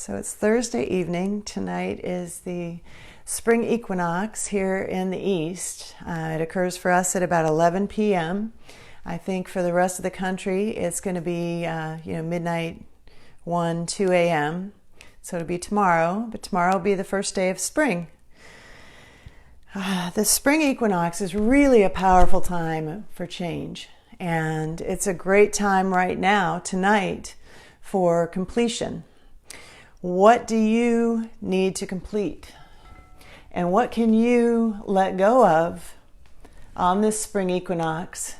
So it's Thursday evening. Tonight is the spring equinox here in the east. It occurs for us at about 11 p.m. I think for the rest of the country it's going to be midnight 1, 2 a.m. So it'll be tomorrow, but tomorrow will be the first day of spring. The spring equinox is really a powerful time for change, and it's a great time right now, tonight, for completion. What do you need to complete? And what can you let go of on this spring equinox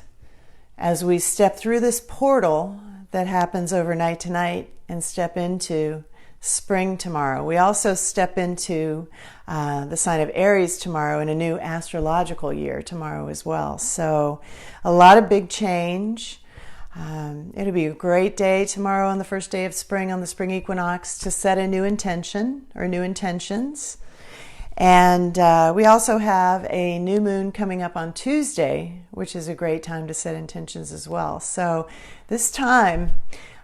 as we step through this portal that happens overnight tonight and step into spring tomorrow? We also step into the sign of Aries tomorrow in a new astrological year tomorrow as well. So a lot of big change. It'll be a great day tomorrow on the first day of spring, on the spring equinox, to set a new intention or new intentions. And we also have a new moon coming up on Tuesday, which is a great time to set intentions as well. So this time,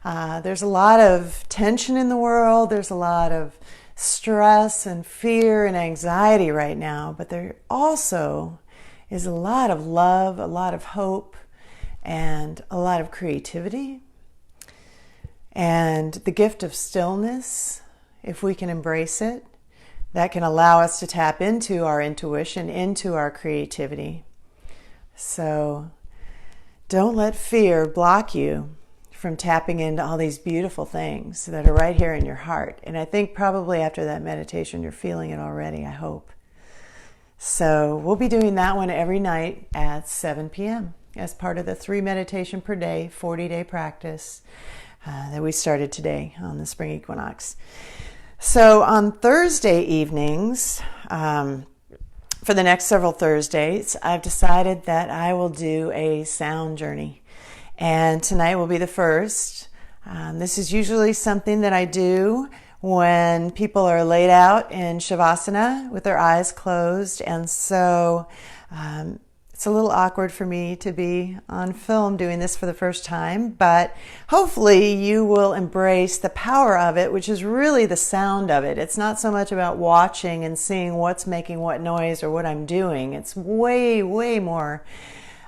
there's a lot of tension in the world. There's a lot of stress and fear and anxiety right now, but there also is a lot of love, a lot of hope, and a lot of creativity, and the gift of stillness, if we can embrace it, that can allow us to tap into our intuition, into our creativity. So don't let fear block you from tapping into all these beautiful things that are right here in your heart. And I think probably after that meditation, you're feeling it already, I hope. So we'll be doing that one every night at 7 p.m. as part of the 3 meditation per day, 40-day practice that we started today on the spring equinox. So on Thursday evenings, for the next several Thursdays, I've decided that I will do a sound journey. And tonight will be the first. This is usually something that I do when people are laid out in shavasana with their eyes closed. And so it's a little awkward for me to be on film doing this for the first time, but hopefully you will embrace the power of it, which is really the sound of it. It's not so much about watching and seeing what's making what noise or what I'm doing. It's way, way more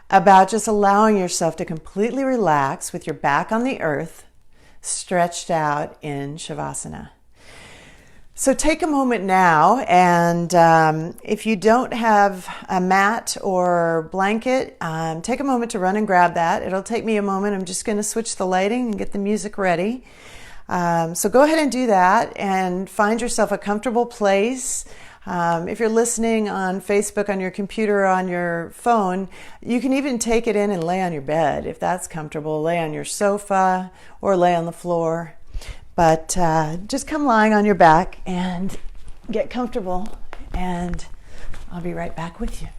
about just allowing yourself to completely relax with your back on the earth, stretched out in shavasana. So take a moment now, and if you don't have a mat or blanket, take a moment to run and grab that. It'll take me a moment. I'm just going to switch the lighting and get the music ready. So go ahead and do that and find yourself a comfortable place. If you're listening on Facebook, on your computer, or on your phone, you can even take it in and lay on your bed if that's comfortable. Lay on your sofa or lay on the floor. But just come lying on your back and get comfortable, and I'll be right back with you.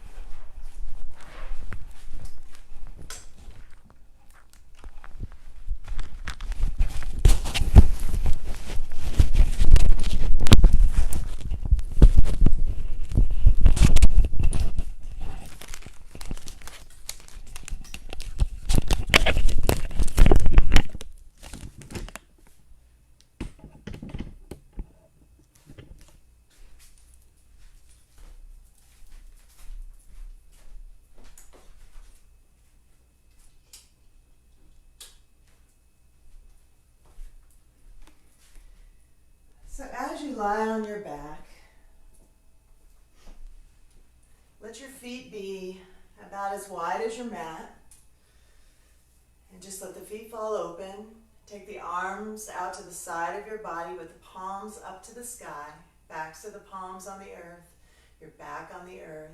So as you lie on your back, let your feet be about as wide as your mat, and just let the feet fall open. Take the arms out to the side of your body with the palms up to the sky, backs of the palms on the earth, your back on the earth,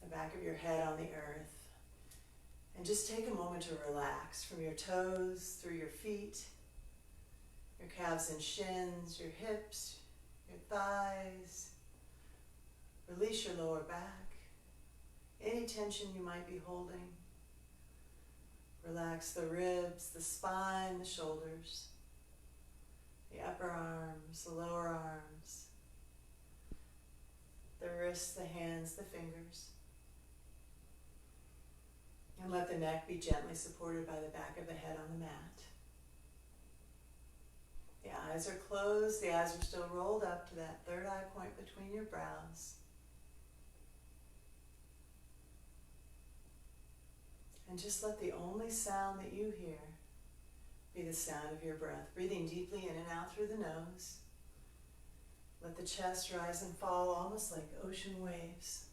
the back of your head on the earth. And just take a moment to relax from your toes through your feet, your calves and shins, your hips, your thighs. Release your lower back, any tension you might be holding. Relax the ribs, the spine, the shoulders, the upper arms, the lower arms, the wrists, the hands, the fingers. And let the neck be gently supported by the back of the head on the mat. The Eyes are closed, the eyes are still rolled up to that third eye point between your brows. And just let the only sound that you hear be the sound of your breath. Breathing deeply in and out through the nose. Let the chest rise and fall almost like ocean waves.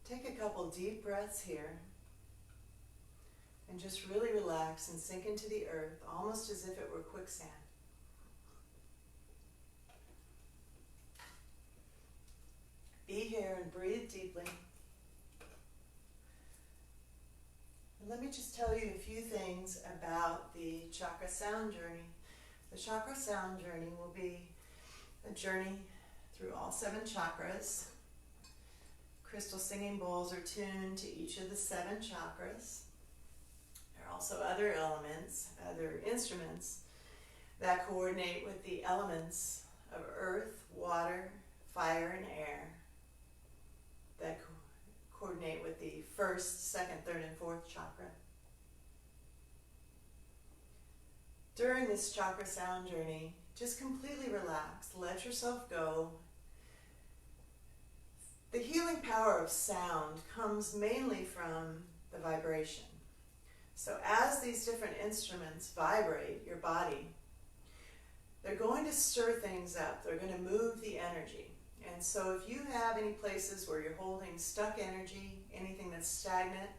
Take a couple deep breaths here and just really relax and sink into the earth, almost as if it were quicksand. Be here and breathe deeply. And let me just tell you a few things about the Chakra Sound Journey. The Chakra Sound Journey will be a journey through all 7 chakras. Crystal singing bowls are tuned to each of the 7 chakras. There are also other elements, other instruments that coordinate with the elements of earth, water, fire, and air, that coordinate with the 1st, 2nd, 3rd, and 4th chakra. During this Chakra Sound Journey, just completely relax, let yourself go. The healing power of sound comes mainly from the vibration. So as these different instruments vibrate your body, they're going to stir things up. They're going to move the energy. And so if you have any places where you're holding stuck energy, anything that's stagnant,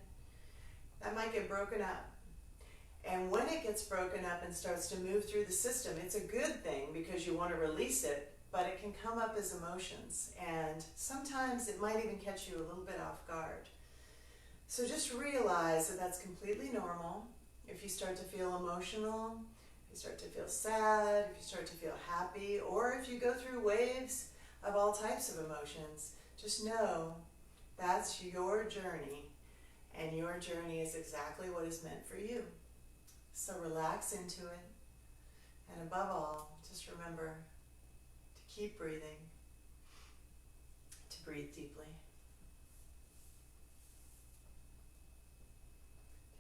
that might get broken up. And when it gets broken up and starts to move through the system, it's a good thing because you want to release it, but it can come up as emotions. And sometimes it might even catch you a little bit off guard. So just realize that that's completely normal. If you start to feel emotional, if you start to feel sad, if you start to feel happy, or if you go through waves of all types of emotions, just know that's your journey, and your journey is exactly what is meant for you. So relax into it, and above all, just remember to keep breathing, to breathe deeply.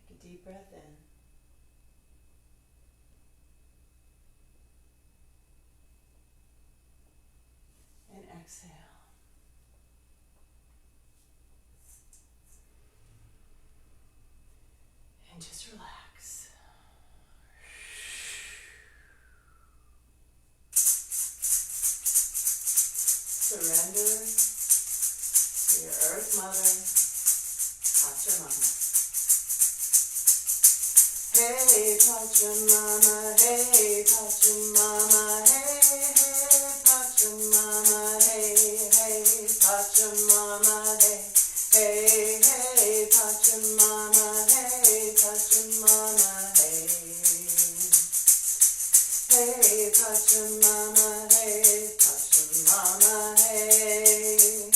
Take a deep breath in. And exhale. And just relax. Surrender to your Earth Mother, Pachamama. Hey Pachamama, hey Pachamama, hey, hey Pachamama, hey, hey Pachamama, hey, hey, hey Pachamama, hey Pachamama, hey, hey Pachamama, hey Pachamama, hey,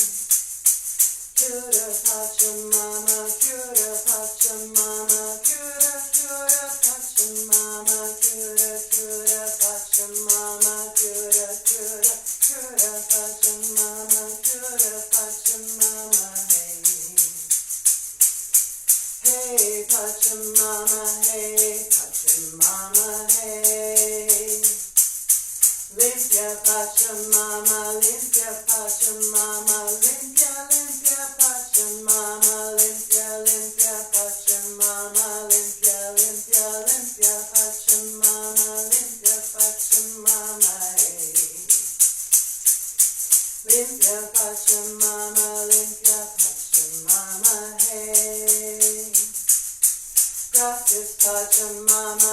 Kyura Pachamama, Kyura Pachamama, Kyura, Kyura Pachamama, Kyura, Kyura Pachamama, Kyura, Kyura, Kyura Pachamama, Kyura Pachamama, hey. Hey Pachamama, hey Pachamama, hey. Limpia Pachamama, Limpia Pachamama, Limpia, Limpia Pachamama, Limpia, Limpia Pachamama, Limpia, Limpia, Limpia Pachamama, Limpia Pachamama, hey. Limpia Pachamama, Limpia Pachamama, hey. Gracias Pachamama,